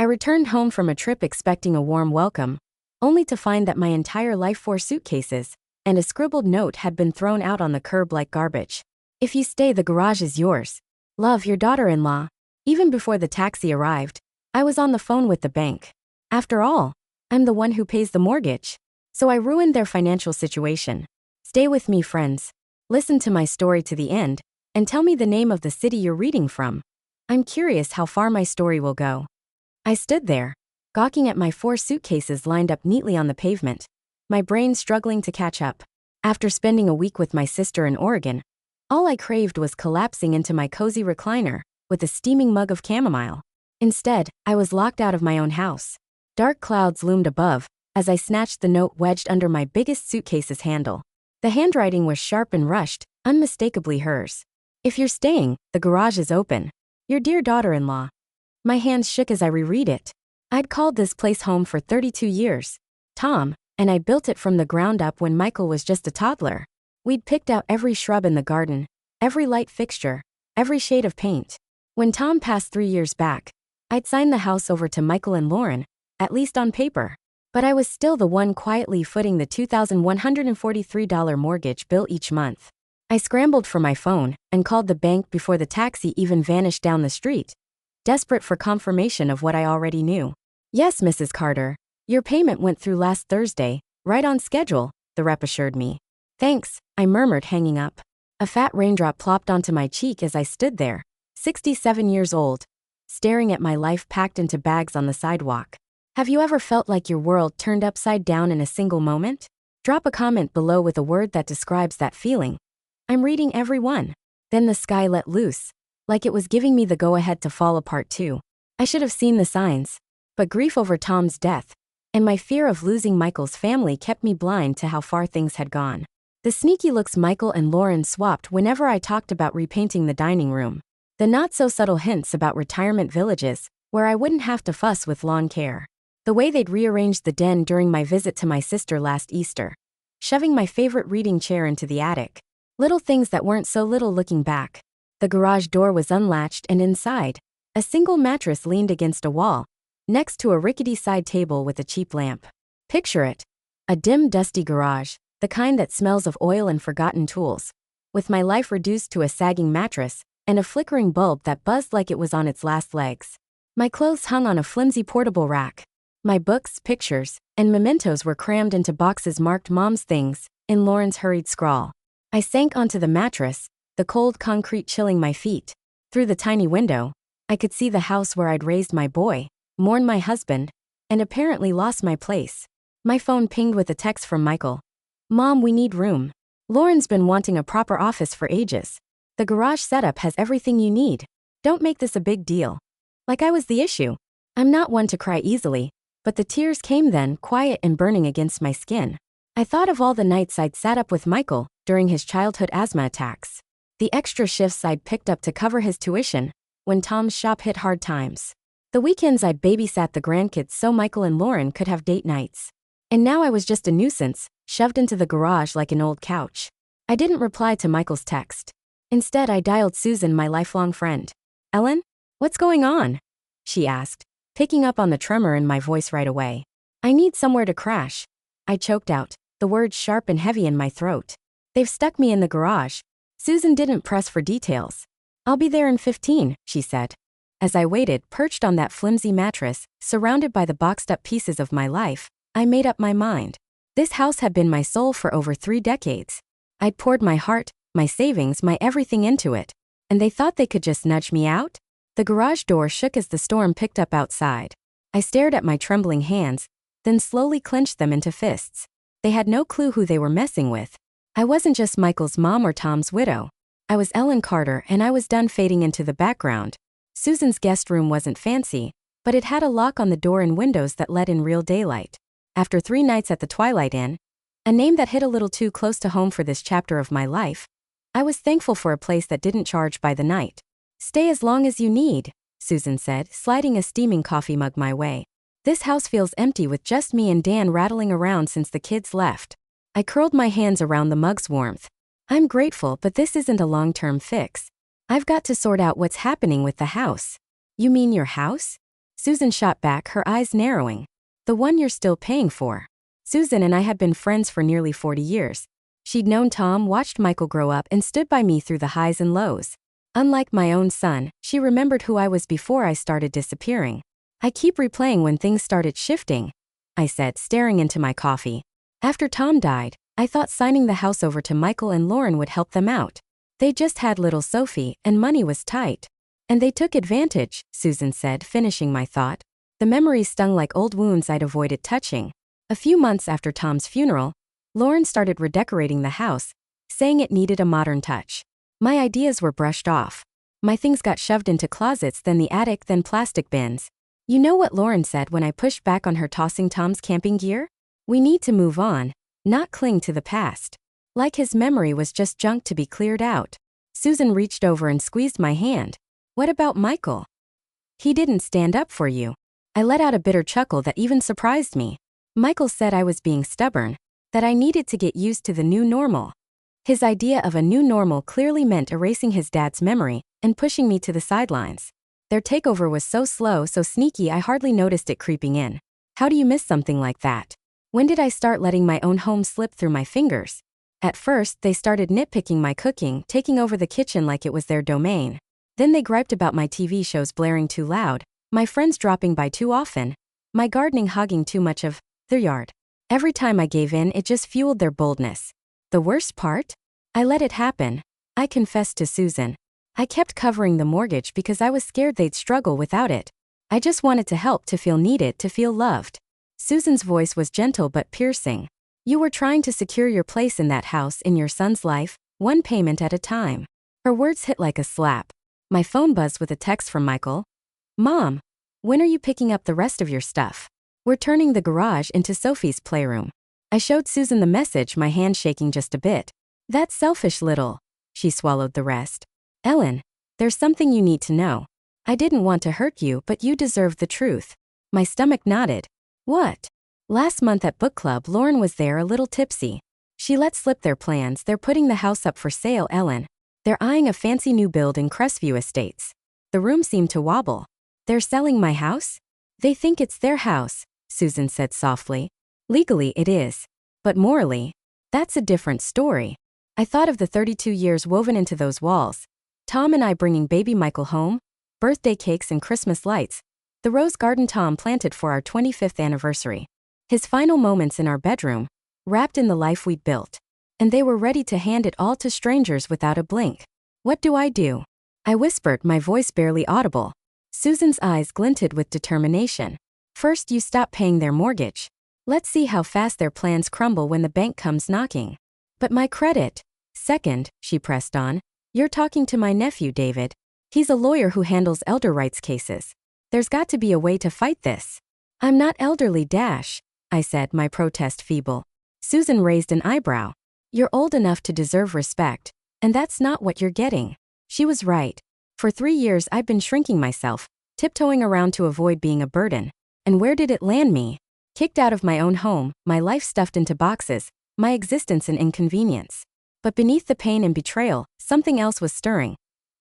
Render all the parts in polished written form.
returned home from a trip expecting a warm welcome, only to find that my entire life, 4 suitcases, and a scribbled note had been thrown out on the curb like garbage. If you stay, the garage is yours. Love, your daughter-in-law. Even before the taxi arrived, I was on the phone with the bank. After all, I'm the one who pays the mortgage. So I ruined their financial situation. Stay with me, friends. Listen to my story to the end, and tell me the name of the city you're reading from. I'm curious how far my story will go. I stood there, gawking at my 4 suitcases lined up neatly on the pavement, my brain struggling to catch up. After spending a week with my sister in Oregon, all I craved was collapsing into my cozy recliner with a steaming mug of chamomile. Instead, I was locked out of my own house. Dark clouds loomed above as I snatched the note wedged under my biggest suitcase's handle. The handwriting was sharp and rushed, unmistakably hers. If you're staying, the garage is open. Your dear daughter-in-law. My hands shook as I reread it. I'd called this place home for 32 years. Tom, and I built it from the ground up when Michael was just a toddler. We'd picked out every shrub in the garden, every light fixture, every shade of paint. When Tom passed 3 years back, I'd signed the house over to Michael and Lauren, at least on paper. But I was still the one quietly footing the $2,143 mortgage bill each month. I scrambled for my phone and called the bank before the taxi even vanished down the street, desperate for confirmation of what I already knew. Yes, Mrs. Carter, your payment went through last Thursday, right on schedule, the rep assured me. Thanks, I murmured, hanging up. A fat raindrop plopped onto my cheek as I stood there, 67 years old, staring at my life packed into bags on the sidewalk. Have you ever felt like your world turned upside down in a single moment? Drop a comment below with a word that describes that feeling. I'm reading every one. Then the sky let loose, like it was giving me the go-ahead to fall apart too. I should have seen the signs. But grief over Tom's death, and my fear of losing Michael's family kept me blind to how far things had gone. The sneaky looks Michael and Lauren swapped whenever I talked about repainting the dining room. The not-so-subtle hints about retirement villages, where I wouldn't have to fuss with lawn care. The way they'd rearranged the den during my visit to my sister last Easter, shoving my favorite reading chair into the attic. Little things that weren't so little looking back. The garage door was unlatched, and inside, a single mattress leaned against a wall, next to a rickety side table with a cheap lamp. Picture it. A dim, dusty garage, the kind that smells of oil and forgotten tools, with my life reduced to a sagging mattress and a flickering bulb that buzzed like it was on its last legs. My clothes hung on a flimsy portable rack. My books, pictures, and mementos were crammed into boxes marked Mom's Things, in Lauren's hurried scrawl. I sank onto the mattress, the cold concrete chilling my feet. Through the tiny window, I could see the house where I'd raised my boy, mourned my husband, and apparently lost my place. My phone pinged with a text from Michael. Mom, we need room. Lauren's been wanting a proper office for ages. The garage setup has everything you need. Don't make this a big deal. Like I was the issue. I'm not one to cry easily, but the tears came then, quiet and burning against my skin. I thought of all the nights I'd sat up with Michael during his childhood asthma attacks. The extra shifts I'd picked up to cover his tuition when Tom's shop hit hard times. The weekends I'd babysat the grandkids so Michael and Lauren could have date nights. And now I was just a nuisance, shoved into the garage like an old couch. I didn't reply to Michael's text. Instead, I dialed Susan, my lifelong friend. Ellen? What's going on? She asked, picking up on the tremor in my voice right away. I need somewhere to crash. I choked out, the words sharp and heavy in my throat. They've stuck me in the garage. Susan didn't press for details. I'll be there in 15, she said. As I waited, perched on that flimsy mattress, surrounded by the boxed-up pieces of my life, I made up my mind. This house had been my soul for over 3 decades. I'd poured my heart, my savings, my everything into it. And they thought they could just nudge me out? The garage door shook as the storm picked up outside. I stared at my trembling hands, then slowly clenched them into fists. They had no clue who they were messing with. I wasn't just Michael's mom or Tom's widow. I was Ellen Carter, and I was done fading into the background. Susan's guest room wasn't fancy, but it had a lock on the door and windows that let in real daylight. After 3 nights at the Twilight Inn, a name that hit a little too close to home for this chapter of my life, I was thankful for a place that didn't charge by the night. Stay as long as you need, Susan said, sliding a steaming coffee mug my way. This house feels empty with just me and Dan rattling around since the kids left. I curled my hands around the mug's warmth. I'm grateful, but this isn't a long-term fix. I've got to sort out what's happening with the house. You mean your house? Susan shot back, her eyes narrowing. The one you're still paying for. Susan and I had been friends for nearly 40 years. She'd known Tom, watched Michael grow up, and stood by me through the highs and lows. Unlike my own son, she remembered who I was before I started disappearing. I keep replaying when things started shifting, I said, staring into my coffee. After Tom died, I thought signing the house over to Michael and Lauren would help them out. They just had little Sophie, and money was tight. And they took advantage, Susan said, finishing my thought. The memories stung like old wounds I'd avoided touching. A few months after Tom's funeral, Lauren started redecorating the house, saying it needed a modern touch. My ideas were brushed off. My things got shoved into closets, then the attic, then plastic bins. You know what Lauren said when I pushed back on her tossing Tom's camping gear? We need to move on, not cling to the past. Like his memory was just junk to be cleared out. Susan reached over and squeezed my hand. What about Michael? He didn't stand up for you. I let out a bitter chuckle that even surprised me. Michael said I was being stubborn, that I needed to get used to the new normal. His idea of a new normal clearly meant erasing his dad's memory and pushing me to the sidelines. Their takeover was so slow, so sneaky, I hardly noticed it creeping in. How do you miss something like that? When did I start letting my own home slip through my fingers? At first, they started nitpicking my cooking, taking over the kitchen like it was their domain. Then they griped about my TV shows blaring too loud, my friends dropping by too often, my gardening hogging too much of their yard. Every time I gave in, it just fueled their boldness. The worst part? I let it happen. I confessed to Susan. I kept covering the mortgage because I was scared they'd struggle without it. I just wanted to help, to feel needed, to feel loved. Susan's voice was gentle but piercing. You were trying to secure your place in that house, in your son's life, one payment at a time. Her words hit like a slap. My phone buzzed with a text from Michael. Mom, when are you picking up the rest of your stuff? We're turning the garage into Sophie's playroom. I showed Susan the message, my hand shaking just a bit. That's selfish, little. She swallowed the rest. Ellen, there's something you need to know. I didn't want to hurt you, but you deserve the truth. My stomach nodded. What? Last month at book club, Lauren was there, a little tipsy. She let slip their plans. They're putting the house up for sale, Ellen. They're eyeing a fancy new build in Crestview Estates. The room seemed to wobble. They're selling my house? They think it's their house, Susan said softly. Legally it is. But morally, that's a different story. I thought of the 32 years woven into those walls. Tom and I bringing baby Michael home, birthday cakes and Christmas lights, the rose garden Tom planted for our 25th anniversary. His final moments in our bedroom, wrapped in the life we'd built. And they were ready to hand it all to strangers without a blink. What do? I whispered, my voice barely audible. Susan's eyes glinted with determination. First, you stop paying their mortgage. Let's see how fast their plans crumble when the bank comes knocking. But my credit. Second, she pressed on, you're talking to my nephew, David. He's a lawyer who handles elder rights cases. There's got to be a way to fight this. I'm not elderly, I said, my protest feeble. Susan raised an eyebrow. You're old enough to deserve respect, and that's not what you're getting. She was right. For 3 years I've been shrinking myself, tiptoeing around to avoid being a burden. And where did it land me? Kicked out of my own home, my life stuffed into boxes, my existence an inconvenience. But beneath the pain and betrayal, something else was stirring.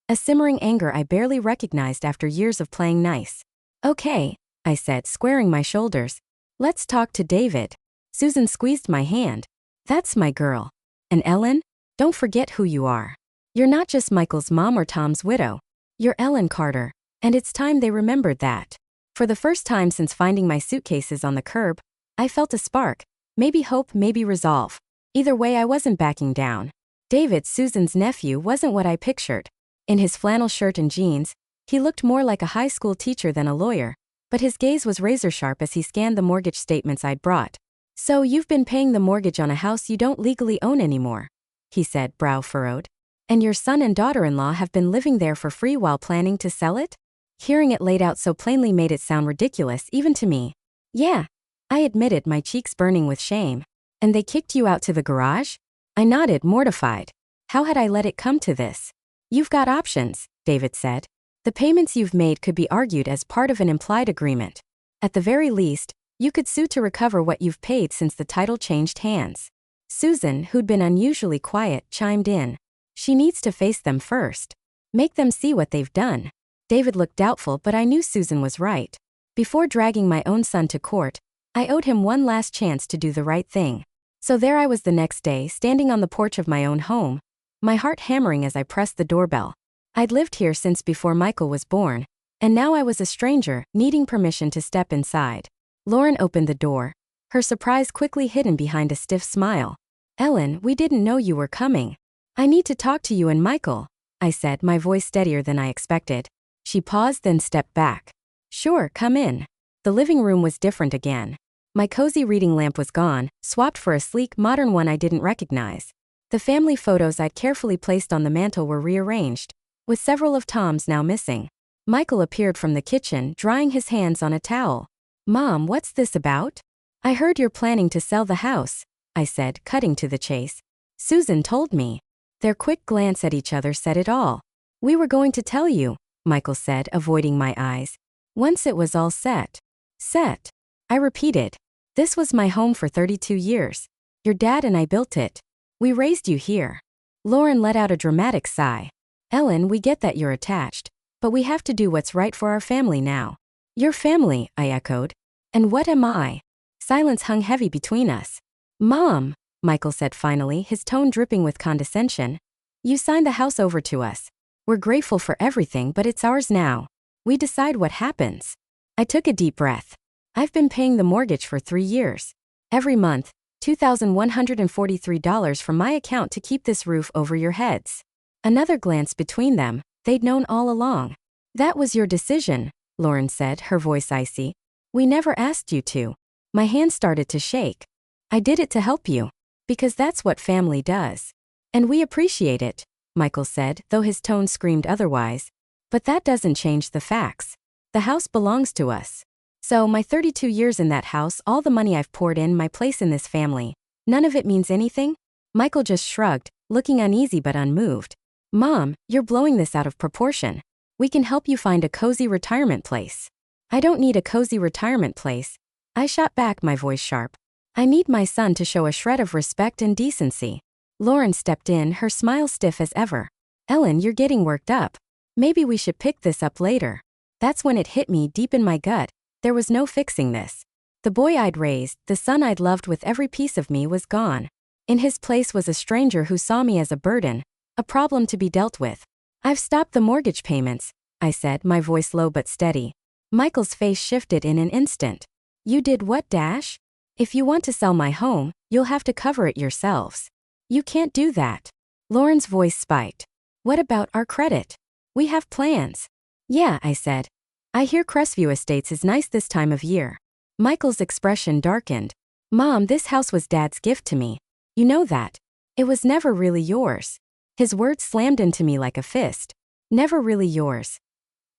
A simmering anger I barely recognized after years of playing nice. Okay, I said, squaring my shoulders. Let's talk to David. Susan squeezed my hand. That's my girl. And Ellen, don't forget who you are. You're not just Michael's mom or Tom's widow. You're Ellen Carter. And it's time they remembered that. For the first time since finding my suitcases on the curb, I felt a spark. Maybe hope, maybe resolve. Either way, I wasn't backing down. David, Susan's nephew, wasn't what I pictured. In his flannel shirt and jeans, he looked more like a high school teacher than a lawyer, but his gaze was razor sharp as he scanned the mortgage statements I'd brought. So you've been paying the mortgage on a house you don't legally own anymore, he said, brow furrowed. And your son and daughter-in-law have been living there for free while planning to sell it? Hearing it laid out so plainly made it sound ridiculous even to me. Yeah, I admitted, my cheeks burning with shame. And they kicked you out to the garage? I nodded, mortified. How had I let it come to this? You've got options, David said. The payments you've made could be argued as part of an implied agreement. At the very least, you could sue to recover what you've paid since the title changed hands. Susan, who'd been unusually quiet, chimed in. She needs to face them first. Make them see what they've done. David looked doubtful, but I knew Susan was right. Before dragging my own son to court, I owed him one last chance to do the right thing. So there I was the next day, standing on the porch of my own home, my heart hammering as I pressed the doorbell. I'd lived here since before Michael was born, and now I was a stranger, needing permission to step inside. Lauren opened the door, her surprise quickly hidden behind a stiff smile. "Ellen, we didn't know you were coming. I need to talk to you and Michael," I said, my voice steadier than I expected. She paused, then stepped back. "Sure, come in." The living room was different again. My cozy reading lamp was gone, swapped for a sleek, modern one I didn't recognize. The family photos I'd carefully placed on the mantel were rearranged, with several of Tom's now missing. Michael appeared from the kitchen, drying his hands on a towel. "Mom, what's this about?" "I heard you're planning to sell the house," I said, cutting to the chase. "Susan told me." Their quick glance at each other said it all. "We were going to tell you," Michael said, avoiding my eyes. "Once it was all set." "Set?" I repeated. "This was my home for 32 years. Your dad and I built it. We raised you here." Lauren let out a dramatic sigh. "Ellen, we get that you're attached, but we have to do what's right for our family now." "Your family," I echoed. "And what am I?" Silence hung heavy between us. "Mom," Michael said finally, his tone dripping with condescension. "You signed the house over to us. We're grateful for everything, but it's ours now. We decide what happens." I took a deep breath. I've been paying the mortgage for 3 years. Every month, $2,143 from my account to keep this roof over your heads. Another glance between them, they'd known all along. "That was your decision," Lauren said, her voice icy. "We never asked you to." My hand started to shake. "I did it to help you. Because that's what family does. And we appreciate it," Michael said, though his tone screamed otherwise. "But that doesn't change the facts. The house belongs to us. So my 32 years in that house, all the money I've poured in, my place in this family, none of it means anything?" Michael just shrugged, looking uneasy but unmoved. "Mom, you're blowing this out of proportion. We can help you find a cozy retirement place." "I don't need a cozy retirement place," I shot back, my voice sharp. "I need my son to show a shred of respect and decency." Lauren stepped in, her smile stiff as ever. "Ellen, you're getting worked up. Maybe we should pick this up later." That's when it hit me deep in my gut. There was no fixing this. The boy I'd raised, the son I'd loved with every piece of me, was gone. In his place was a stranger who saw me as a burden, a problem to be dealt with. "I've stopped the mortgage payments," I said, my voice low but steady. Michael's face shifted in an instant. "You did what, Dash? If you want to sell my home, you'll have to cover it yourselves." "You can't do that." Lauren's voice spiked. "What about our credit? We have plans." "Yeah," I said. "I hear Crestview Estates is nice this time of year." Michael's expression darkened. "Mom, this house was Dad's gift to me. You know that. It was never really yours." His words slammed into me like a fist. Never really yours.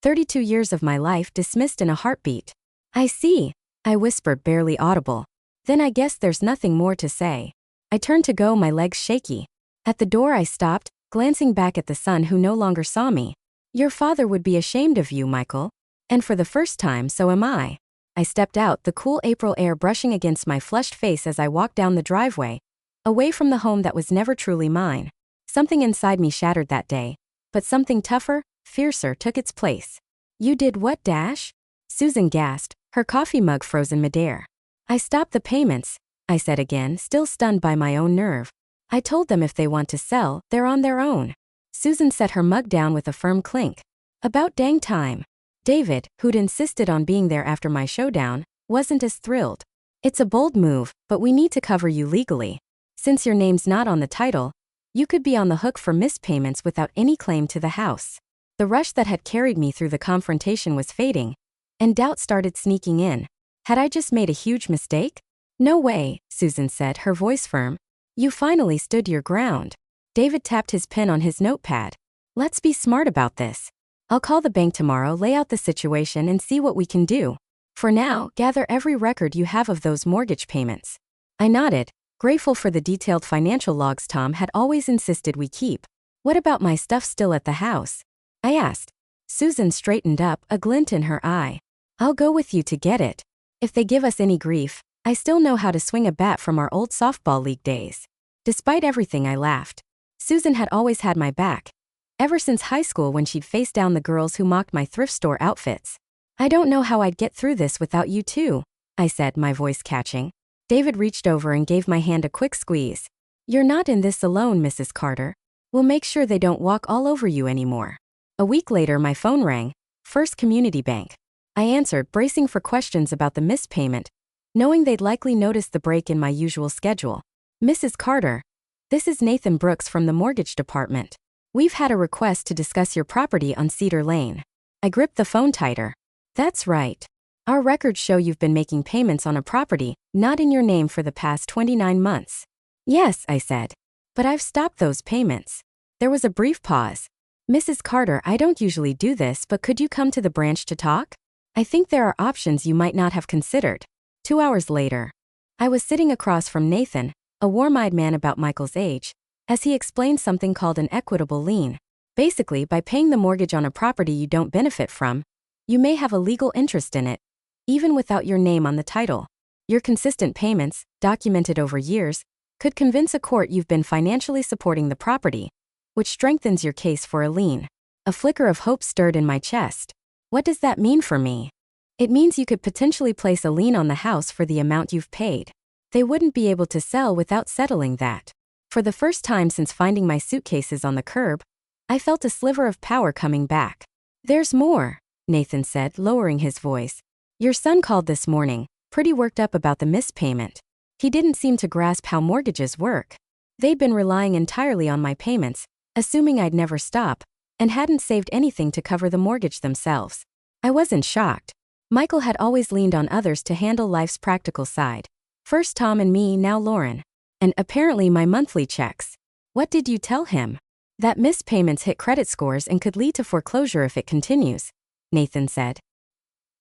32 years of my life dismissed in a heartbeat. "I see," I whispered, barely audible. "Then I guess there's nothing more to say." I turned to go, my legs shaky. At the door I stopped, glancing back at the son who no longer saw me. "Your father would be ashamed of you, Michael. And for the first time, so am I." I stepped out, the cool April air brushing against my flushed face as I walked down the driveway, away from the home that was never truly mine. Something inside me shattered that day, but something tougher, fiercer took its place. "You did what, Dash?" Susan gasped, her coffee mug frozen midair. "I stopped the payments," I said again, still stunned by my own nerve. "I told them if they want to sell, they're on their own." Susan set her mug down with a firm clink. "About dang time." David, who'd insisted on being there after my showdown, wasn't as thrilled. "It's a bold move, but we need to cover you legally. Since your name's not on the title, you could be on the hook for missed payments without any claim to the house." The rush that had carried me through the confrontation was fading, and doubt started sneaking in. Had I just made a huge mistake? "No way," Susan said, her voice firm. "You finally stood your ground." David tapped his pen on his notepad. "Let's be smart about this. I'll call the bank tomorrow, lay out the situation, and see what we can do. For now, gather every record you have of those mortgage payments." I nodded, grateful for the detailed financial logs Tom had always insisted we keep. "What about my stuff still at the house?" I asked. Susan straightened up, a glint in her eye. "I'll go with you to get it. If they give us any grief, I still know how to swing a bat from our old softball league days." Despite everything, I laughed. Susan had always had my back. Ever since high school, when she'd faced down the girls who mocked my thrift store outfits. I don't know how I'd get through this without you too, I said, my voice catching. David reached over and gave my hand a quick squeeze. You're not in this alone, Mrs. Carter. We'll make sure they don't walk all over you anymore. A week later, my phone rang. First Community Bank. I answered, bracing for questions about the missed payment, knowing they'd likely notice the break in my usual schedule. Mrs. Carter, this is Nathan Brooks from the mortgage department. We've had a request to discuss your property on Cedar Lane. I gripped the phone tighter. That's right. Our records show you've been making payments on a property not in your name for the past 29 months. Yes, I said. But I've stopped those payments. There was a brief pause. Mrs. Carter, I don't usually do this, but could you come to the branch to talk? I think there are options you might not have considered. 2 hours later, I was sitting across from Nathan, a warm-eyed man about Michael's age, as he explained something called an equitable lien. Basically, by paying the mortgage on a property you don't benefit from, you may have a legal interest in it, even without your name on the title. Your consistent payments, documented over years, could convince a court you've been financially supporting the property, which strengthens your case for a lien. A flicker of hope stirred in my chest. What does that mean for me? It means you could potentially place a lien on the house for the amount you've paid. They wouldn't be able to sell without settling that. For the first time since finding my suitcases on the curb, I felt a sliver of power coming back. There's more, Nathan said, lowering his voice. Your son called this morning, pretty worked up about the missed payment. He didn't seem to grasp how mortgages work. They'd been relying entirely on my payments, assuming I'd never stop, and hadn't saved anything to cover the mortgage themselves. I wasn't shocked. Michael had always leaned on others to handle life's practical side. First Tom and me, now Lauren. And apparently my monthly checks. What did you tell him? That missed payments hit credit scores and could lead to foreclosure if it continues, Nathan said.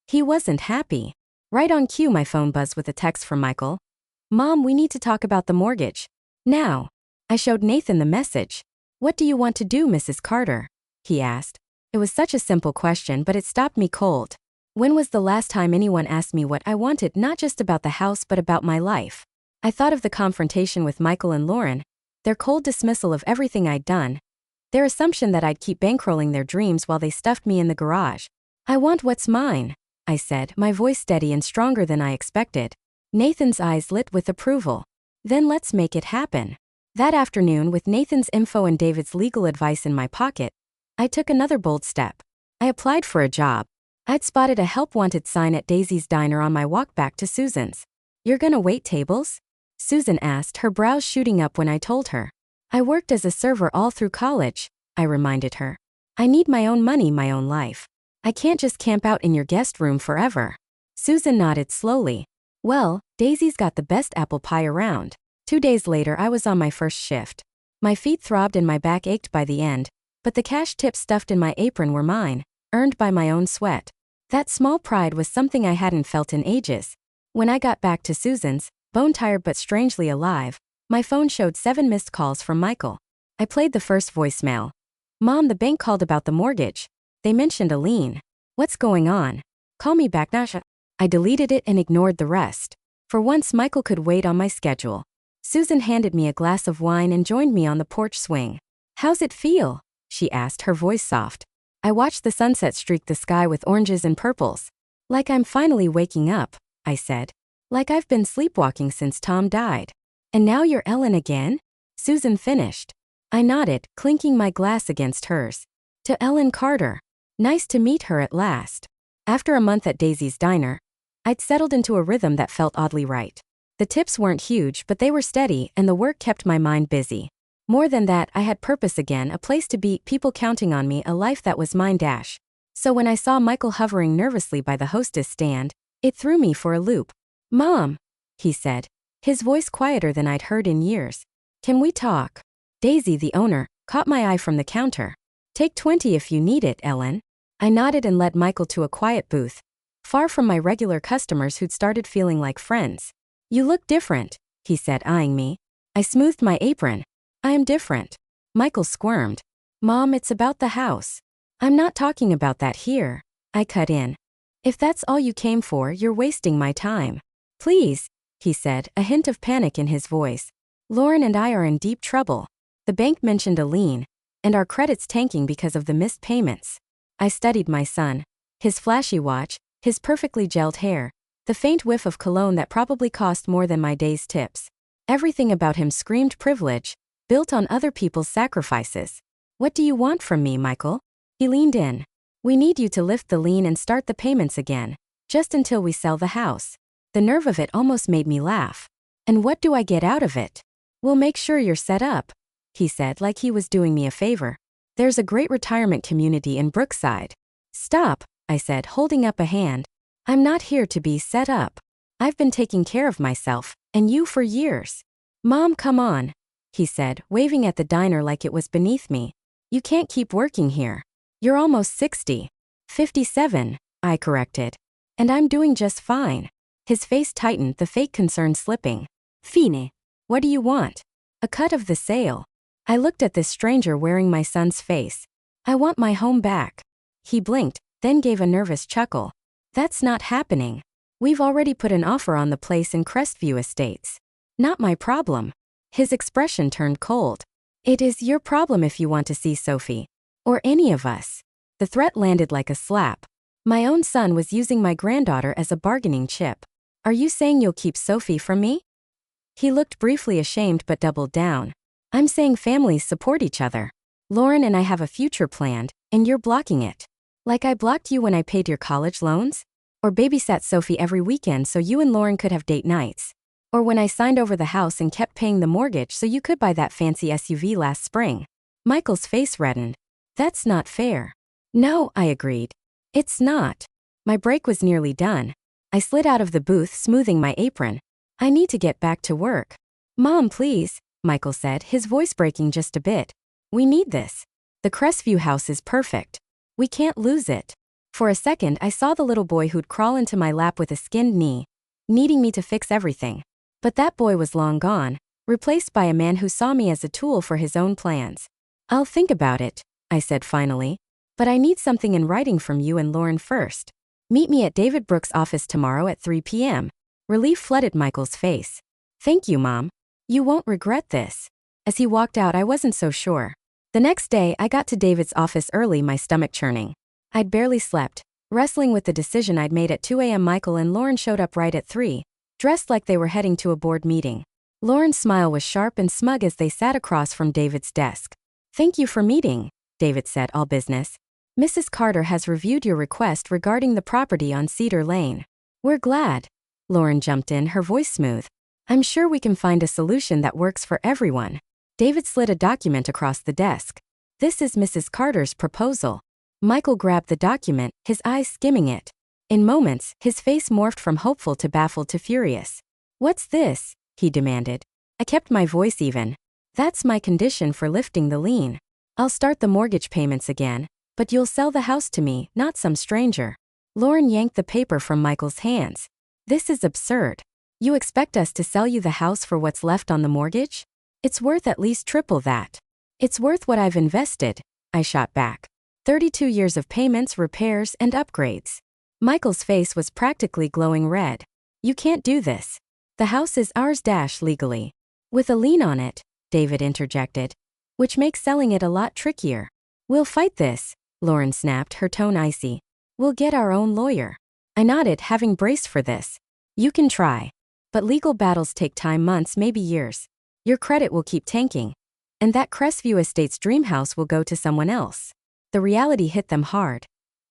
He wasn't happy. Right on cue, my phone buzzed with a text from Michael. Mom, we need to talk about the mortgage. Now. I showed Nathan the message. What do you want to do, Mrs. Carter? He asked. It was such a simple question, but it stopped me cold. When was the last time anyone asked me what I wanted, not just about the house but about my life? I thought of the confrontation with Michael and Lauren, their cold dismissal of everything I'd done, their assumption that I'd keep bankrolling their dreams while they stuffed me in the garage. I want what's mine, I said, my voice steady and stronger than I expected. Nathan's eyes lit with approval. Then let's make it happen. That afternoon, with Nathan's info and David's legal advice in my pocket, I took another bold step. I applied for a job. I'd spotted a help wanted sign at Daisy's diner on my walk back to Susan's. You're gonna wait tables? Susan asked, her brows shooting up when I told her. I worked as a server all through college, I reminded her. I need my own money, my own life. I can't just camp out in your guest room forever. Susan nodded slowly. Well, Daisy's got the best apple pie around. 2 days later, I was on my first shift. My feet throbbed and my back ached by the end, but the cash tips stuffed in my apron were mine, earned by my own sweat. That small pride was something I hadn't felt in ages. When I got back to Susan's, bone-tired but strangely alive, my phone showed 7 missed calls from Michael. I played the first voicemail. Mom, the bank called about the mortgage. They mentioned a lien. What's going on? Call me back, Nasha. I deleted it and ignored the rest. For once, Michael could wait on my schedule. Susan handed me a glass of wine and joined me on the porch swing. How's it feel? She asked, her voice soft. I watched the sunset streak the sky with oranges and purples. Like I'm finally waking up, I said. Like I've been sleepwalking since Tom died. And now you're Ellen again? Susan finished. I nodded, clinking my glass against hers. To Ellen Carter. Nice to meet her at last. After a month at Daisy's diner, I'd settled into a rhythm that felt oddly right. The tips weren't huge, but they were steady, and the work kept my mind busy. More than that, I had purpose again, a place to be, people counting on me, a life that was mine. So when I saw Michael hovering nervously by the hostess stand, it threw me for a loop. Mom, he said, his voice quieter than I'd heard in years. Can we talk? Daisy, the owner, caught my eye from the counter. Take 20 if you need it, Ellen. I nodded and led Michael to a quiet booth, far from my regular customers who'd started feeling like friends. You look different, he said, eyeing me. I smoothed my apron. I am different. Michael squirmed. Mom, it's about the house. I'm not talking about that here. I cut in. If that's all you came for, you're wasting my time. Please, he said, a hint of panic in his voice. Lauren and I are in deep trouble. The bank mentioned a lien, and our credit's tanking because of the missed payments. I studied my son. His flashy watch, His perfectly gelled hair, the faint whiff of cologne that probably cost more than my day's tips. Everything about him screamed privilege, built on other people's sacrifices. What do you want from me, Michael? He leaned in. We need you to lift the lien and start the payments again, just until we sell the house. The nerve of it almost made me laugh. And what do I get out of it? We'll make sure you're set up, he said like he was doing me a favor. There's a great retirement community in Brookside. Stop, I said, holding up a hand. I'm not here to be set up. I've been taking care of myself, and you for years. Mom, come on, he said, waving at the diner like it was beneath me. You can't keep working here. You're almost 60. 57, I corrected. And I'm doing just fine. His face tightened, the fake concern slipping. Fine. What do you want? A cut of the sale. I looked at this stranger wearing my son's face. I want my home back. He blinked, then gave a nervous chuckle. That's not happening. We've already put an offer on the place in Crestview Estates. Not my problem. His expression turned cold. It is your problem if you want to see Sophie. Or any of us. The threat landed like a slap. My own son was using my granddaughter as a bargaining chip. Are you saying you'll keep Sophie from me? He looked briefly ashamed but doubled down. I'm saying families support each other. Lauren and I have a future planned, and you're blocking it. Like I blocked you when I paid your college loans? Or babysat Sophie every weekend so you and Lauren could have date nights? Or when I signed over the house and kept paying the mortgage so you could buy that fancy SUV last spring? Michael's face reddened. That's not fair. No, I agreed. It's not. My break was nearly done. I slid out of the booth, smoothing my apron. I need to get back to work. Mom, please, Michael said, his voice breaking just a bit. We need this. The Crestview house is perfect. We can't lose it. For a second, I saw the little boy who'd crawl into my lap with a skinned knee, needing me to fix everything. But that boy was long gone, replaced by a man who saw me as a tool for his own plans. I'll think about it, I said finally. But I need something in writing from you and Lauren first. Meet me at David Brooks' office tomorrow at 3 p.m. Relief flooded Michael's face. Thank you, Mom. You won't regret this. As he walked out, I wasn't so sure. The next day, I got to David's office early, my stomach churning. I'd barely slept, wrestling with the decision I'd made at 2 a.m. Michael and Lauren showed up right at 3, dressed like they were heading to a board meeting. Lauren's smile was sharp and smug as they sat across from David's desk. Thank you for meeting, David said, all business. Mrs. Carter has reviewed your request regarding the property on Cedar Lane. We're glad. Lauren jumped in, her voice smooth. I'm sure we can find a solution that works for everyone. David slid a document across the desk. This is Mrs. Carter's proposal. Michael grabbed the document, his eyes skimming it. In moments, his face morphed from hopeful to baffled to furious. What's this? He demanded. I kept my voice even. That's my condition for lifting the lien. I'll start the mortgage payments again, but you'll sell the house to me, not some stranger. Lauren yanked the paper from Michael's hands. This is absurd. You expect us to sell you the house for what's left on the mortgage? It's worth at least triple that. It's worth what I've invested, I shot back. 32 years of payments, repairs, and upgrades. Michael's face was practically glowing red. You can't do this. The house is ours legally. With a lien on it, David interjected. Which makes selling it a lot trickier. We'll fight this, Lauren snapped, her tone icy. We'll get our own lawyer. I nodded, having braced for this. You can try. But legal battles take time, months, maybe years. Your credit will keep tanking. And that Crestview Estates dream house will go to someone else. The reality hit them hard.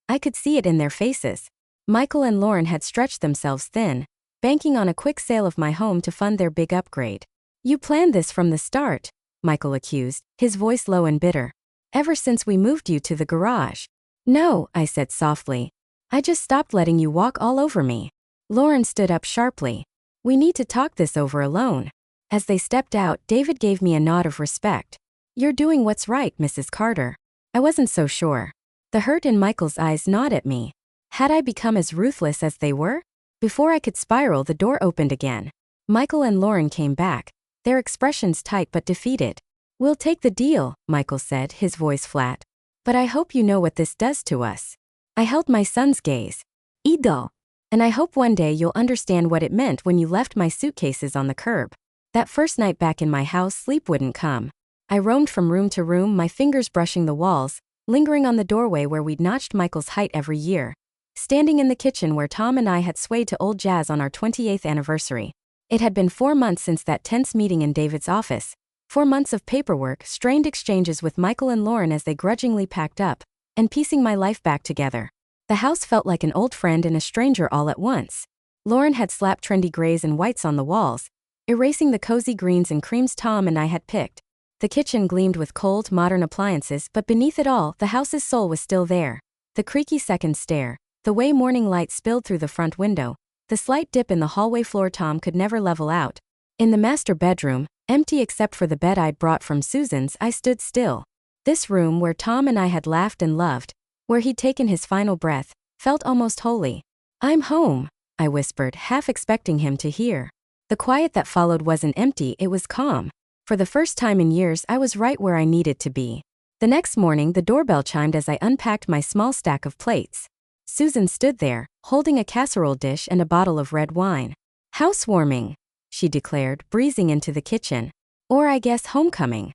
I could see it in their faces. Michael and Lauren had stretched themselves thin, banking on a quick sale of my home to fund their big upgrade. You planned this from the start, Michael accused, his voice low and bitter. Ever since we moved you to the garage. No, I said softly. I just stopped letting you walk all over me. Lauren stood up sharply. We need to talk this over alone. As they stepped out, David gave me a nod of respect. You're doing what's right, Mrs. Carter. I wasn't so sure. The hurt in Michael's eyes gnawed at me. Had I become as ruthless as they were? Before I could spiral, the door opened again. Michael and Lauren came back, their expressions tight but defeated. We'll take the deal, Michael said, his voice flat. But I hope you know what this does to us. I held my son's gaze. Ido. And I hope one day you'll understand what it meant when you left my suitcases on the curb. That first night back in my house, sleep wouldn't come. I roamed from room to room, my fingers brushing the walls, lingering on the doorway where we'd notched Michael's height every year. standing in the kitchen where Tom and I had swayed to old jazz on our 28th anniversary. It had been 4 months since that tense meeting in David's office. 4 months of paperwork, strained exchanges with Michael and Lauren as they grudgingly packed up, and piecing my life back together. The house felt like an old friend and a stranger all at once. Lauren had slapped trendy grays and whites on the walls, erasing the cozy greens and creams Tom and I had picked. The kitchen gleamed with cold, modern appliances, but beneath it all, the house's soul was still there. The creaky second stair, the way morning light spilled through the front window, the slight dip in the hallway floor Tom could never level out. In the master bedroom, empty except for the bed I'd brought from Susan's, I stood still. This room where Tom and I had laughed and loved, where he'd taken his final breath, felt almost holy. "I'm home," I whispered, half expecting him to hear. The quiet that followed wasn't empty, it was calm. For the first time in years, I was right where I needed to be. The next morning, the doorbell chimed as I unpacked my small stack of plates. Susan stood there, holding a casserole dish and a bottle of red wine. "Housewarming," she declared, breezing into the kitchen. "Or I guess homecoming."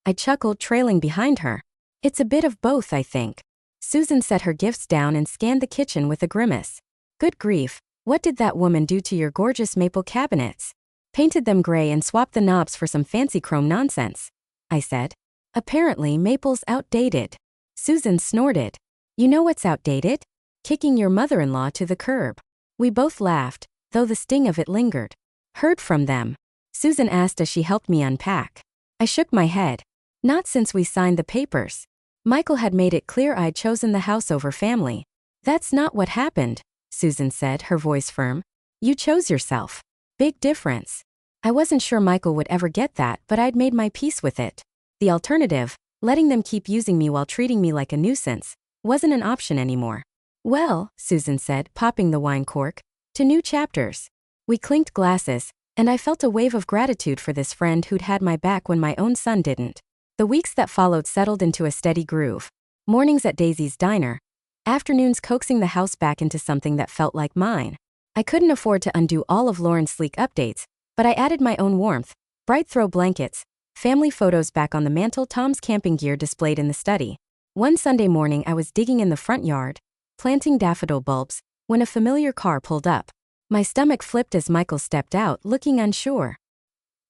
I chuckled, trailing behind her. "It's a bit of both, I think." Susan set her gifts down and scanned the kitchen with a grimace. "Good grief, what did that woman do to your gorgeous maple cabinets?" "Painted them gray and swapped the knobs for some fancy chrome nonsense," I said. "Apparently maple's outdated." Susan snorted. "You know what's outdated? Kicking your mother-in-law to the curb." We both laughed, though the sting of it lingered. "Heard from them?" Susan asked as she helped me unpack. I shook my head. "Not since we signed the papers. Michael had made it clear I'd chosen the house over family." "That's not what happened," Susan said, her voice firm. "You chose yourself. Big difference." I wasn't sure Michael would ever get that, but I'd made my peace with it. The alternative, letting them keep using me while treating me like a nuisance, wasn't an option anymore. "Well," Susan said, popping the wine cork, "to new chapters." We clinked glasses, and I felt a wave of gratitude for this friend who'd had my back when my own son didn't. The weeks that followed settled into a steady groove. Mornings at Daisy's diner, afternoons coaxing the house back into something that felt like mine. I couldn't afford to undo all of Lauren's sleek updates, but I added my own warmth, bright throw blankets, family photos back on the mantle, Tom's camping gear displayed in the study. One Sunday morning I was digging in the front yard, planting daffodil bulbs, when a familiar car pulled up. My stomach flipped as Michael stepped out, looking unsure.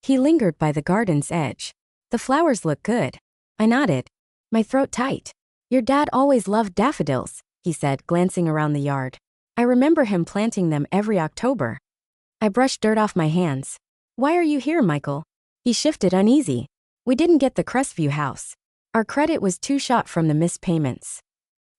He lingered by the garden's edge. "The flowers look good." I nodded, my throat tight. "Your dad always loved daffodils," he said, glancing around the yard. "I remember him planting them every October." I brushed dirt off my hands. "Why are you here, Michael?" He shifted, uneasy. "We didn't get the Crestview house. Our credit was too shot from the missed payments."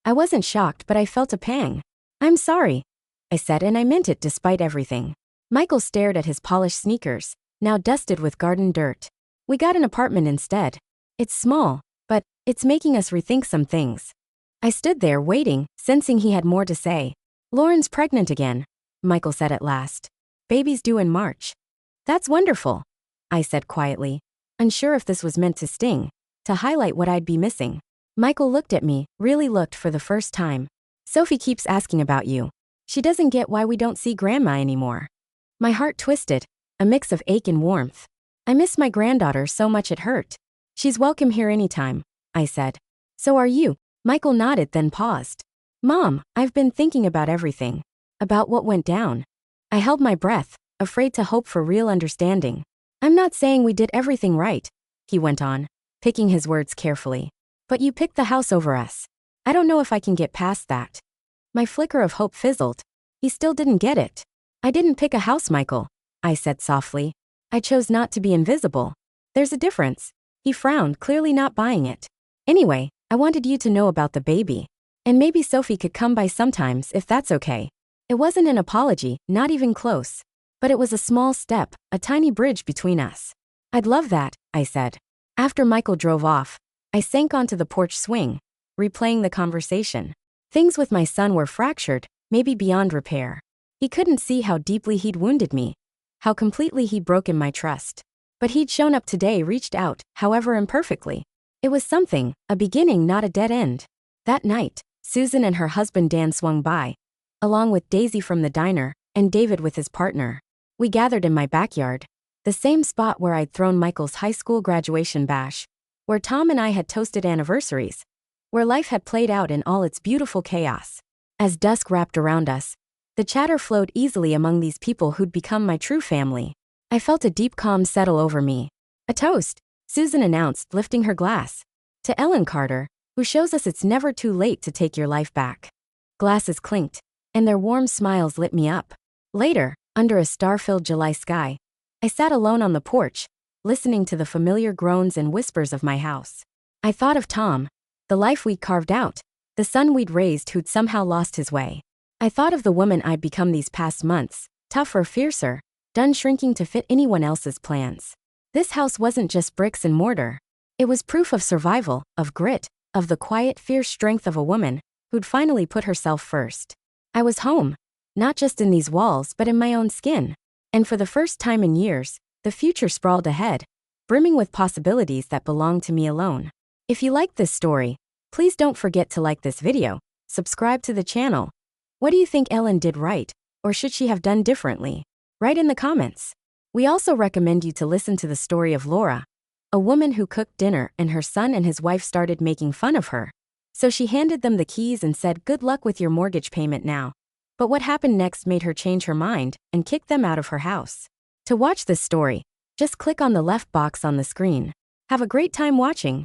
I wasn't shocked, but I felt a pang. "I'm sorry," I said, and I meant it despite everything. Michael stared at his polished sneakers, now dusted with garden dirt. "We got an apartment instead. It's small, but it's making us rethink some things." I stood there waiting, sensing he had more to say. "Lauren's pregnant again," Michael said at last. "Baby's due in March." "That's wonderful," I said quietly, unsure if this was meant to sting, to highlight what I'd be missing. Michael looked at me, really looked for the first time. "Sophie keeps asking about you. She doesn't get why we don't see Grandma anymore." My heart twisted, a mix of ache and warmth. "I miss my granddaughter so much it hurt." "She's welcome here anytime," I said. "So are you." Michael nodded, then paused. "Mom, I've been thinking about everything. About what went down." I held my breath, afraid to hope for real understanding. "I'm not saying we did everything right," he went on, picking his words carefully. "But you picked the house over us. I don't know if I can get past that." My flicker of hope fizzled. He still didn't get it. "I didn't pick a house, Michael," I said softly. "I chose not to be invisible. There's a difference." He frowned, clearly not buying it. "Anyway, I wanted you to know about the baby. And maybe Sophie could come by sometimes if that's okay." It wasn't an apology, not even close. But it was a small step, a tiny bridge between us. "I'd love that," I said. After Michael drove off, I sank onto the porch swing, replaying the conversation. Things with my son were fractured, maybe beyond repair. He couldn't see how deeply he'd wounded me, how completely he'd broken my trust. But he'd shown up today, reached out, however imperfectly. It was something, a beginning, not a dead end. That night, Susan and her husband Dan swung by, along with Daisy from the diner, and David with his partner. We gathered in my backyard, the same spot where I'd thrown Michael's high school graduation bash, where Tom and I had toasted anniversaries, where life had played out in all its beautiful chaos. As dusk wrapped around us, the chatter flowed easily among these people who'd become my true family. I felt a deep calm settle over me. "A toast," Susan announced, lifting her glass. "To Ellen Carter, who shows us it's never too late to take your life back." Glasses clinked, and their warm smiles lit me up. Later, under a star-filled July sky, I sat alone on the porch, listening to the familiar groans and whispers of my house. I thought of Tom, the life we'd carved out, the son we'd raised who'd somehow lost his way. I thought of the woman I'd become these past months, tougher, fiercer, done shrinking to fit anyone else's plans. This house wasn't just bricks and mortar. It was proof of survival, of grit, of the quiet, fierce strength of a woman who'd finally put herself first. I was home, not just in these walls but in my own skin. And for the first time in years, the future sprawled ahead, brimming with possibilities that belonged to me alone. If you liked this story, please don't forget to like this video, subscribe to the channel. What do you think Ellen did right, or should she have done differently? Write in the comments. We also recommend you to listen to the story of Laura, a woman who cooked dinner and her son and his wife started making fun of her. So she handed them the keys and said, "Good luck with your mortgage payment now." But what happened next made her change her mind and kick them out of her house. To watch this story, just click on the left box on the screen. Have a great time watching.